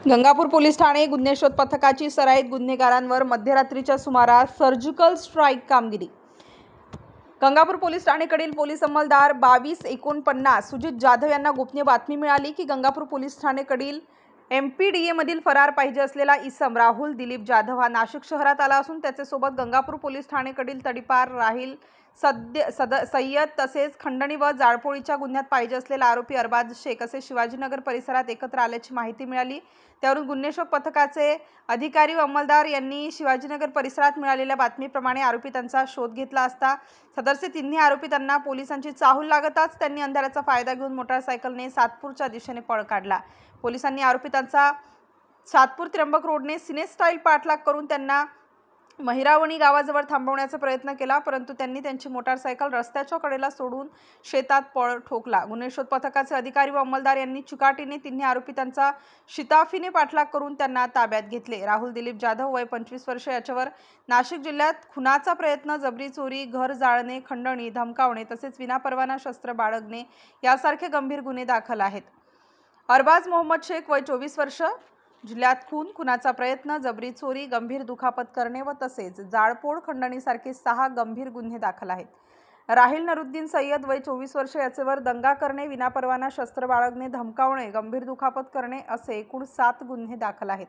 Gangapur police Thane गुन्हे शोध पथकाची सराईत गुन्हेगारांवर मध्यरात्रीच्या सुमारास सर्जिकल स्ट्राईक कामगिरी। गंगापूर पोलीस ठाणेकडील पोलीस अंमलदार 2249 सुजित जाधव यांना गोपनीय बातमी मिळाली की गंगापूर पोलीस ठाणेकडील MPDA मधील फरार पाहिजे असलेला इसम राहुल दिलीप जाधव हा नाशिक शहरात आला असून त्याचे सोबत गंगापूर पोलीस ठाणेकडील तडीपार राहील सय्यद तसेच खंडणी व जाळपोळीच्या गुन्ह्यात पाहिजे असलेला आरोपी अरबाज शेख असे शिवाजीनगर परिसरात एकत्र आल्याची माहिती मिळाली। त्यावरून गुन्हे शोध पथकाचे अधिकारी व अंमलदार यांनी शिवाजीनगर परिसरात मिळालेल्या बातमीप्रमाणे आरोपितांचा शोध घेतला असता सदरचे तिन्ही आरोपी त्यांना पोलिसांची चाहूल लागताच त्यांनी अंधाराचा फायदा घेऊन मोटारसायकलने सातपूरच्या दिशेने पळ काढला। पोलिसांनी आरोपितांचा सातपूर त्र्यंबक रोडने सिने स्टाईल पाठलाग करून त्यांना महिरावणी गावाजवळ थांबवण्याचा प्रयत्न केला, परंतु त्यांनी त्यांची मोटारसायकल रस्त्याच्या कडेला सोडून शेतात पळ ठोकला। गुन्हे शोध पथकाचे अधिकारी व अंमलदार यांनी चिकाटीने तिन्ही आरोपितांचा शिताफीने पाठलाग करून त्यांना ताब्यात घेतले। राहुल दिलीप जाधव वय 25 वर्ष याच्यावर नाशिक जिल्ह्यात खुनाचा प्रयत्न, जबरी चोरी, घर जाळणे, खंडणी, धमकावणे तसेच विनापरवाना शस्त्र बाळगणे यासारखे गंभीर गुन्हे दाखल आहेत। अरबाज मोहम्मद शेख वय 24 वर्ष जिल्ह्यात खुनाचा प्रयत्न, जबरी चोरी, गंभीर दुखापत करणे व तसेच जाळपोळ खंडणीसारखे 6 गंभीर गुन्हे दाखल आहेत। राहील नरुद्दीन सय्यद वय 24 वर्ष याचेवर दंगा करणे, विनापरवाना शस्त्र बाळगणे, धमकावणे, गंभीर दुखापत करणे असे एकूण 7 गुन्हे दाखल आहेत।